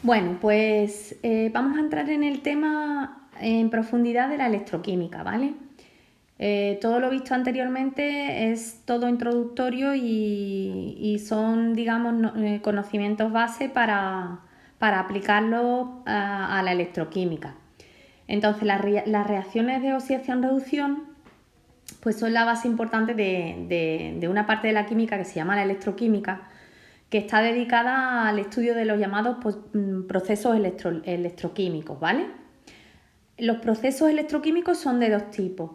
Bueno, pues vamos a entrar en el tema en profundidad de la electroquímica, ¿vale? Todo lo visto anteriormente es todo introductorio y son, digamos, conocimientos base para aplicarlo a la electroquímica. Entonces, las reacciones de oxidación-reducción pues son la base importante de una parte de la química que se llama la electroquímica, que está dedicada al estudio de los llamados procesos electroquímicos, ¿vale? Los procesos electroquímicos son de dos tipos.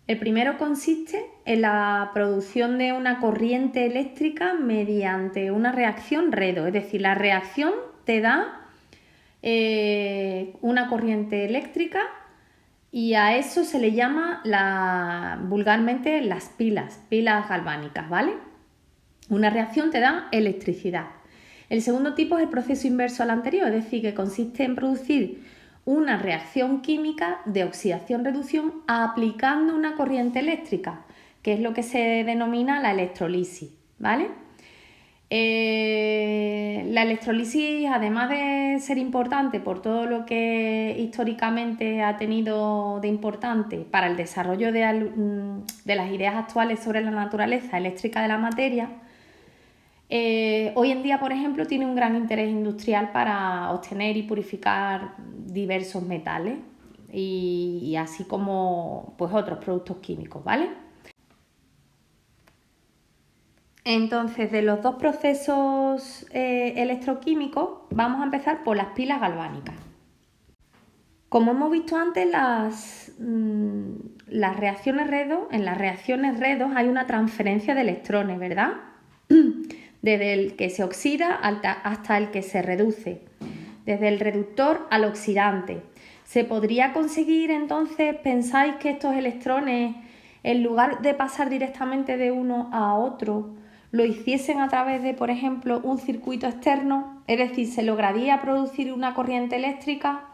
El primero consiste en la producción de una corriente eléctrica mediante una reacción redox, es decir, la reacción te da una corriente eléctrica y a eso se le llama vulgarmente las pilas galvánicas, ¿vale? Una reacción te da electricidad. El segundo tipo es el proceso inverso al anterior, es decir, que consiste en producir una reacción química de oxidación-reducción aplicando una corriente eléctrica, que es lo que se denomina la electrolisis, ¿vale? La electrolisis, además de ser importante por todo lo que históricamente ha tenido de importante para el desarrollo de las ideas actuales sobre la naturaleza eléctrica de la materia, hoy en día, por ejemplo, tiene un gran interés industrial para obtener y purificar diversos metales y así como pues, otros productos químicos, ¿vale? Entonces, de los dos procesos electroquímicos, vamos a empezar por las pilas galvánicas. Como hemos visto antes, las reacciones redox, en las reacciones redox hay una transferencia de electrones, ¿verdad? Desde el que se oxida hasta el que se reduce, desde el reductor al oxidante. ¿Se podría conseguir entonces, pensáis que estos electrones, en lugar de pasar directamente de uno a otro, lo hiciesen a través de, por ejemplo, un circuito externo? Es decir, ¿se lograría producir una corriente eléctrica?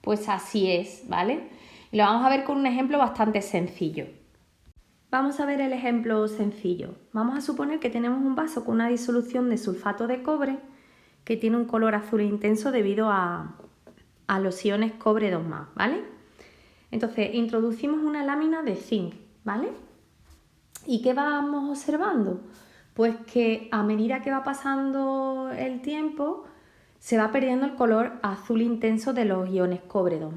Pues así es, ¿vale? Y lo vamos a ver con un ejemplo bastante sencillo. Vamos a ver el ejemplo sencillo. Vamos a suponer que tenemos un vaso con una disolución de sulfato de cobre que tiene un color azul intenso debido a los iones cobre 2+, ¿vale? Entonces, introducimos una lámina de zinc, ¿vale? ¿Y qué vamos observando? Pues que a medida que va pasando el tiempo, se va perdiendo el color azul intenso de los iones cobre 2+.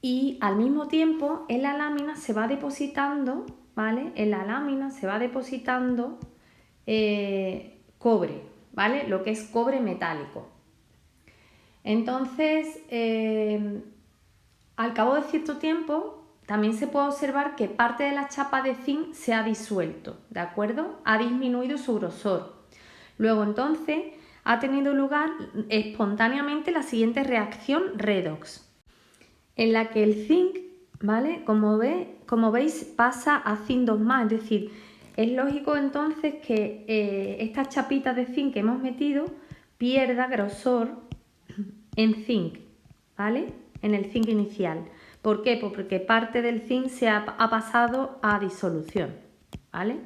Y al mismo tiempo en la lámina se va depositando, ¿vale? En la lámina se va depositando cobre, ¿vale? Lo que es cobre metálico. Entonces, al cabo de cierto tiempo, también se puede observar que parte de la chapa de zinc se ha disuelto, ¿de acuerdo? Ha disminuido su grosor. Luego, entonces, ha tenido lugar espontáneamente la siguiente reacción redox, en la que el zinc, ¿vale? Como veis, pasa a zinc 2+, es decir, es lógico entonces que estas chapitas de zinc que hemos metido pierda grosor en zinc, ¿vale? En el zinc inicial. ¿Por qué? Pues porque parte del zinc se ha pasado a disolución, ¿vale?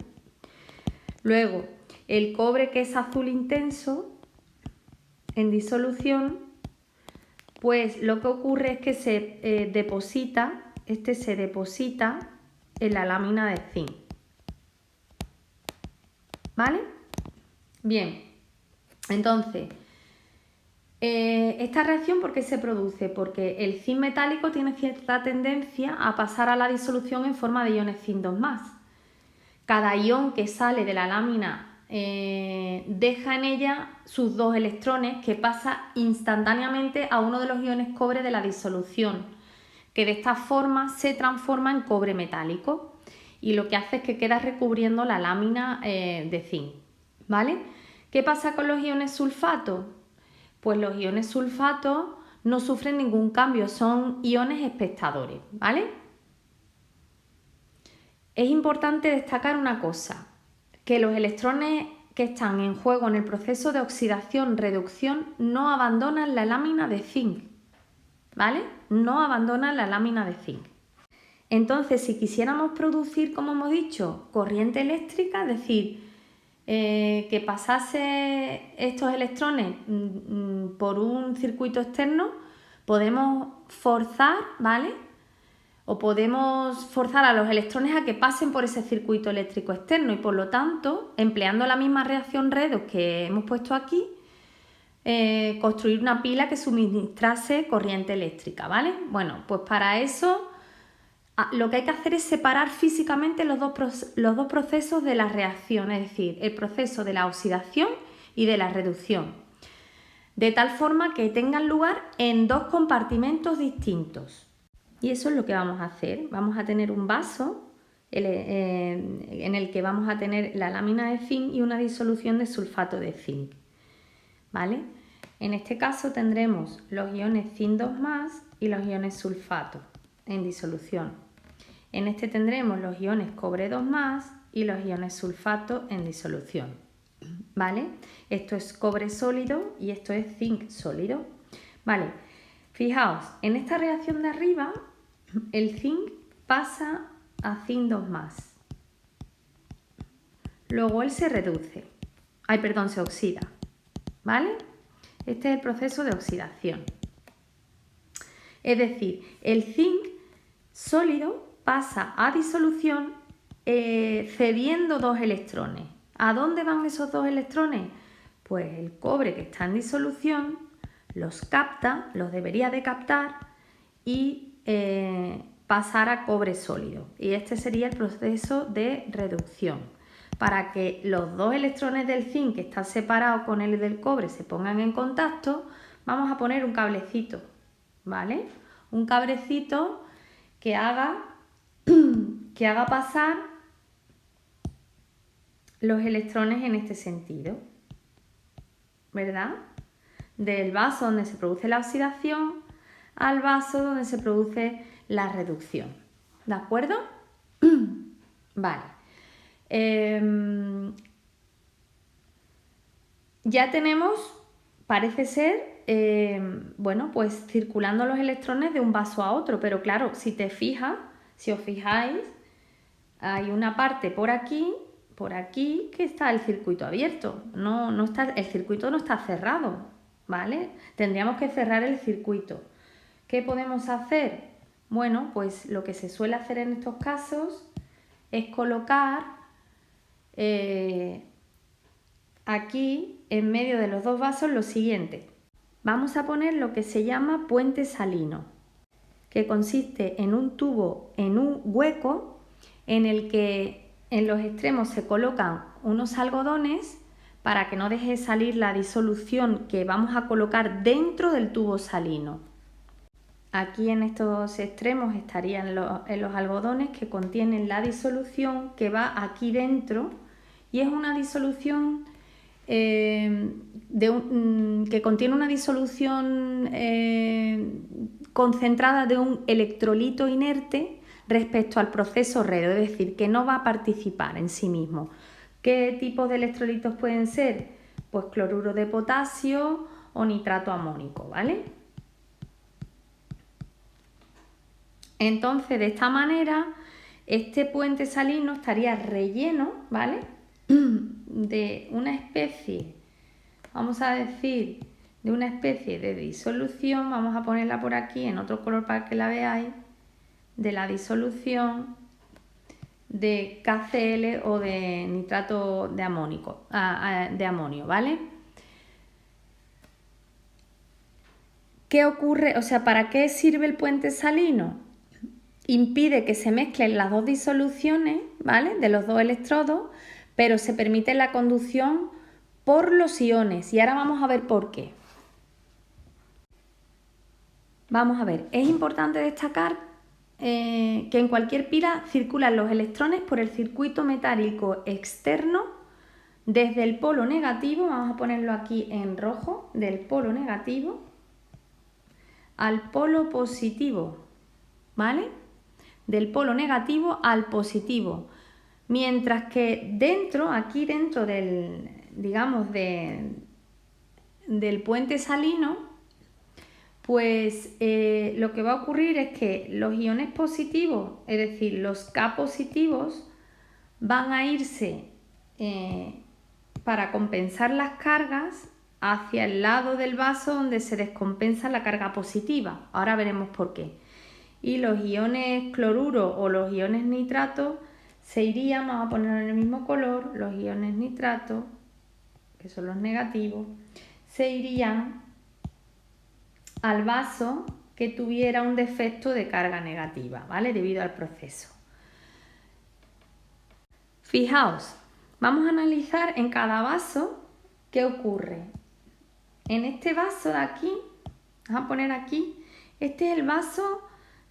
Luego, el cobre, que es azul intenso, en disolución, pues lo que ocurre es que se deposita en la lámina de zinc, ¿vale? Bien, entonces, esta reacción, ¿por qué se produce? Porque el zinc metálico tiene cierta tendencia a pasar a la disolución en forma de iones zinc 2+. Cada ion que sale de la lámina deja en ella sus dos electrones, que pasa instantáneamente a uno de los iones cobre de la disolución, que de esta forma se transforma en cobre metálico y lo que hace es que queda recubriendo la lámina de zinc, ¿vale? ¿Qué pasa con los iones sulfato? Pues los iones sulfato no sufren ningún cambio, son iones espectadores, ¿vale? Es importante destacar una cosa, que los electrones que están en juego en el proceso de oxidación-reducción no abandonan la lámina de zinc, ¿vale? No abandonan la lámina de zinc. Entonces, si quisiéramos producir, como hemos dicho, corriente eléctrica, es decir, que pasase estos electrones por un circuito externo, podemos forzar, ¿vale? O podemos forzar a los electrones a que pasen por ese circuito eléctrico externo y por lo tanto, empleando la misma reacción redox que hemos puesto aquí, construir una pila que suministrase corriente eléctrica, ¿vale? Bueno, pues para eso lo que hay que hacer es separar físicamente los dos procesos de la reacción, es decir, el proceso de la oxidación y de la reducción, de tal forma que tengan lugar en dos compartimentos distintos. Y eso es lo que vamos a hacer. Vamos a tener un vaso en el que vamos a tener la lámina de zinc y una disolución de sulfato de zinc, ¿vale? En este caso tendremos los iones zinc 2+ y los iones sulfato en disolución. En este tendremos los iones cobre 2+ y los iones sulfato en disolución, ¿vale? Esto es cobre sólido y esto es zinc sólido, ¿vale? Fijaos, en esta reacción de arriba el zinc pasa a zinc 2+. Luego él se reduce, se oxida, ¿vale? Este es el proceso de oxidación. Es decir, el zinc sólido pasa a disolución cediendo 2 electrones. ¿A dónde van esos 2 electrones? Pues el cobre que está en disolución los capta, los debería de captar y pasar a cobre sólido. Y este sería el proceso de reducción. Para que los 2 electrones del zinc que están separados con el del cobre se pongan en contacto, vamos a poner un cablecito, ¿vale? Un cablecito que haga pasar los electrones en este sentido, ¿verdad? Del vaso donde se produce la oxidación al vaso donde se produce la reducción, ¿de acuerdo? Vale. Ya tenemos, parece ser, pues circulando los electrones de un vaso a otro, pero claro, si os fijáis, hay una parte por aquí que está el circuito abierto, el circuito no está cerrado, ¿vale? Tendríamos que cerrar el circuito. ¿Qué podemos hacer? Bueno, pues lo que se suele hacer en estos casos es colocar aquí en medio de los 2 vasos lo siguiente. Vamos a poner lo que se llama puente salino, que consiste en un tubo, en un hueco en el que en los extremos se colocan unos algodones para que no deje salir la disolución que vamos a colocar dentro del tubo salino. Aquí en estos extremos estarían los algodones que contienen la disolución que va aquí dentro y es una disolución que contiene una disolución concentrada de un electrolito inerte respecto al proceso redox, es decir, que no va a participar en sí mismo. ¿Qué tipos de electrolitos pueden ser? Pues cloruro de potasio o nitrato amónico, ¿vale? Entonces, de esta manera, este puente salino estaría relleno, ¿vale? De una especie, vamos a decir, de una especie de disolución, vamos a ponerla por aquí en otro color para que la veáis, de la disolución de KCl o de nitrato de amonio, ¿vale? ¿Qué ocurre? O sea, ¿para qué sirve el puente salino? Impide que se mezclen las 2 disoluciones, ¿vale? De los 2 electrodos, pero se permite la conducción por los iones. Y ahora vamos a ver por qué. Vamos a ver, es importante destacar que en cualquier pila circulan los electrones por el circuito metálico externo desde el polo negativo, vamos a ponerlo aquí en rojo, del polo negativo al polo positivo, ¿vale? Del polo negativo al positivo, mientras que aquí dentro del puente salino, pues lo que va a ocurrir es que los iones positivos, es decir, los K positivos, van a irse para compensar las cargas hacia el lado del vaso donde se descompensa la carga positiva. Ahora veremos por qué. Y los iones cloruro o los iones nitrato se irían, vamos a ponerlo en el mismo color, los iones nitrato, que son los negativos, se irían al vaso que tuviera un defecto de carga negativa, ¿vale? Debido al proceso. Fijaos, vamos a analizar en cada vaso qué ocurre. En este vaso de aquí, vamos a poner aquí, este es el vaso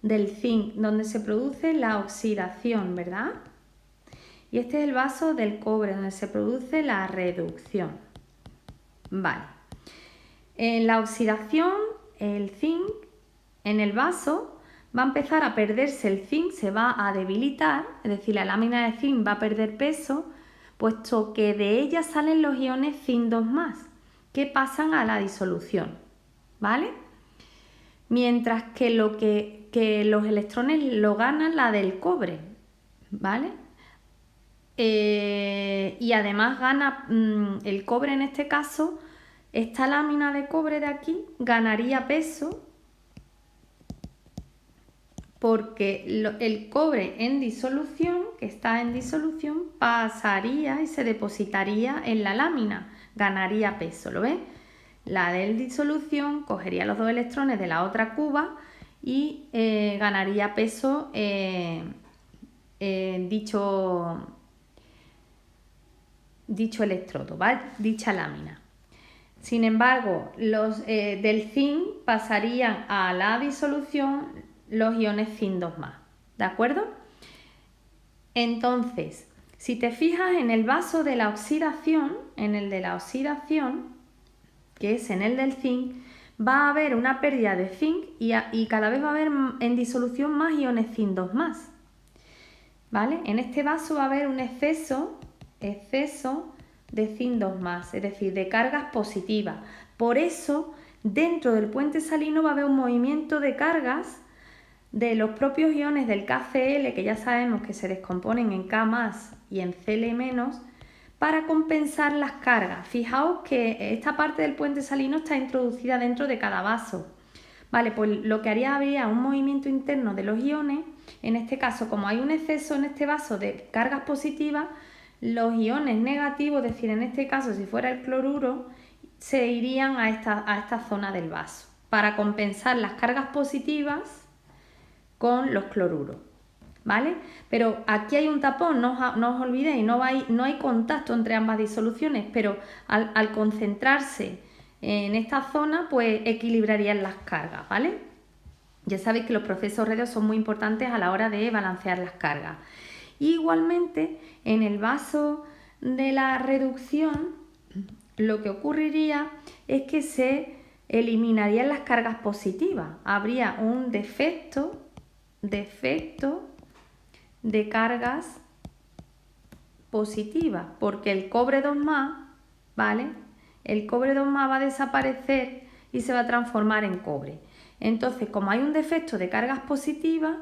del zinc, donde se produce la oxidación, ¿verdad? Y este es el vaso del cobre, donde se produce la reducción. Vale. En la oxidación, el zinc en el vaso va a empezar a perderse el zinc, se va a debilitar, es decir, la lámina de zinc va a perder peso, puesto que de ella salen los iones zinc 2+, que pasan a la disolución, ¿vale? Mientras que los electrones lo ganan la del cobre, ¿vale? Y además gana el cobre en este caso, esta lámina de cobre de aquí ganaría peso porque el cobre en disolución, que está en disolución, pasaría y se depositaría en la lámina, ganaría peso, ¿lo ves? La de disolución cogería los 2 electrones de la otra cuba y ganaría peso dicho electrodo, ¿vale? Dicha lámina. Sin embargo, los del zinc pasarían a la disolución los iones zinc 2+, ¿de acuerdo? Entonces, si te fijas en el vaso de la oxidación, en el de la oxidación, que es en el del zinc, va a haber una pérdida de zinc y cada vez va a haber en disolución más iones zinc 2+, ¿vale? En este vaso va a haber un exceso de zinc 2+, es decir, de cargas positivas. Por eso, dentro del puente salino va a haber un movimiento de cargas de los propios iones del KCl, que ya sabemos que se descomponen en K+ y en Cl-, para compensar las cargas. Fijaos que esta parte del puente salino está introducida dentro de cada vaso. Vale, pues lo que habría un movimiento interno de los iones. En este caso, como hay un exceso en este vaso de cargas positivas, los iones negativos, es decir, en este caso si fuera el cloruro, se irían a esta zona del vaso para compensar las cargas positivas con los cloruros, ¿vale? Pero aquí hay un tapón, no os olvidéis, no hay contacto entre ambas disoluciones, pero al concentrarse en esta zona, pues equilibrarían las cargas, ¿vale? Ya sabéis que los procesos redox son muy importantes a la hora de balancear las cargas. Igualmente, en el vaso de la reducción, lo que ocurriría es que se eliminarían las cargas positivas. Habría un defecto de cargas positivas, porque el cobre 2+, ¿vale? El cobre 2+ va a desaparecer y se va a transformar en cobre. Entonces, como hay un defecto de cargas positivas,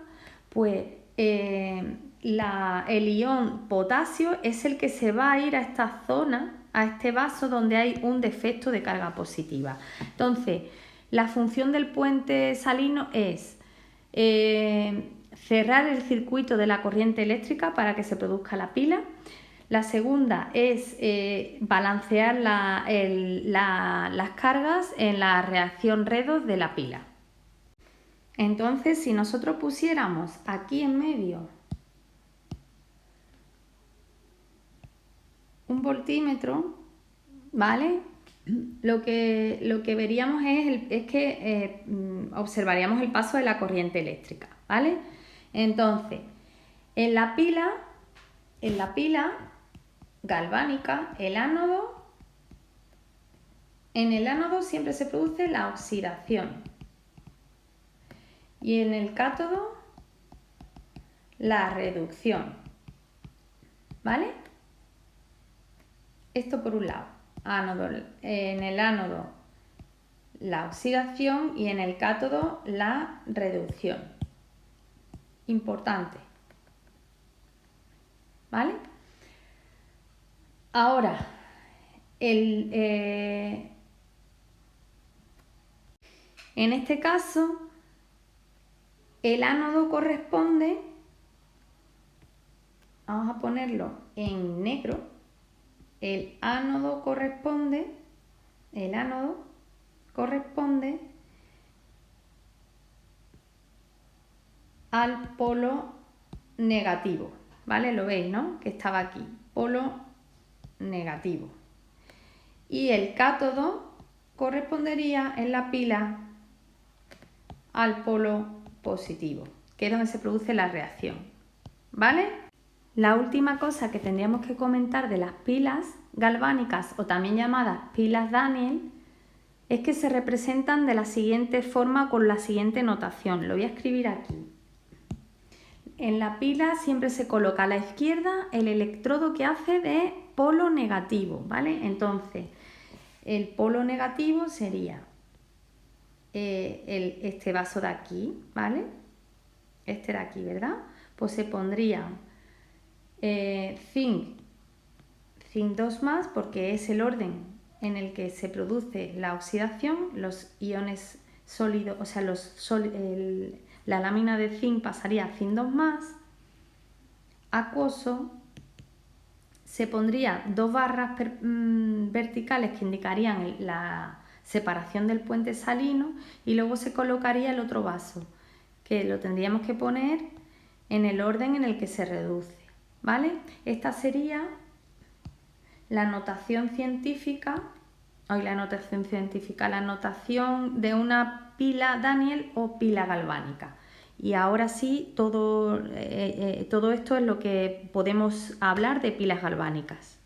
pues el ion potasio es el que se va a ir a esta zona, a este vaso donde hay un defecto de carga positiva. Entonces, la función del puente salino es cerrar el circuito de la corriente eléctrica para que se produzca la pila. La segunda es balancear las cargas en la reacción redox de la pila. Entonces, si nosotros pusiéramos aquí en medio un voltímetro, ¿vale? Lo que veríamos es que observaríamos el paso de la corriente eléctrica, ¿vale? Entonces, en la pila galvánica, en el ánodo siempre se produce la oxidación y en el cátodo la reducción, ¿vale? Esto por un lado, en el ánodo la oxidación y en el cátodo la reducción. Importante, ¿vale? Ahora, En este caso, el ánodo corresponde, vamos a ponerlo en negro, el ánodo corresponde al polo negativo, ¿vale? Lo veis, ¿no? Que estaba aquí, polo negativo. Y el cátodo correspondería en la pila al polo positivo, que es donde se produce la reacción, ¿vale? La última cosa que tendríamos que comentar de las pilas galvánicas, o también llamadas pilas Daniell, es que se representan de la siguiente forma con la siguiente notación. Lo voy a escribir aquí. En la pila siempre se coloca a la izquierda el electrodo que hace de polo negativo, ¿vale? Entonces, el polo negativo sería este vaso de aquí, ¿vale? Este de aquí, ¿verdad? Pues se pondría zinc 2 más, porque es el orden en el que se produce la oxidación, los iones sólidos, o sea, la lámina de zinc pasaría a zinc 2 más, acuoso, se pondría 2 barras verticales que indicarían la separación del puente salino, y luego se colocaría el otro vaso, que lo tendríamos que poner en el orden en el que se reduce, ¿vale? Esta sería la notación científica, la notación de una pila Daniell o pila galvánica. Y ahora sí, todo esto es lo que podemos hablar de pilas galvánicas.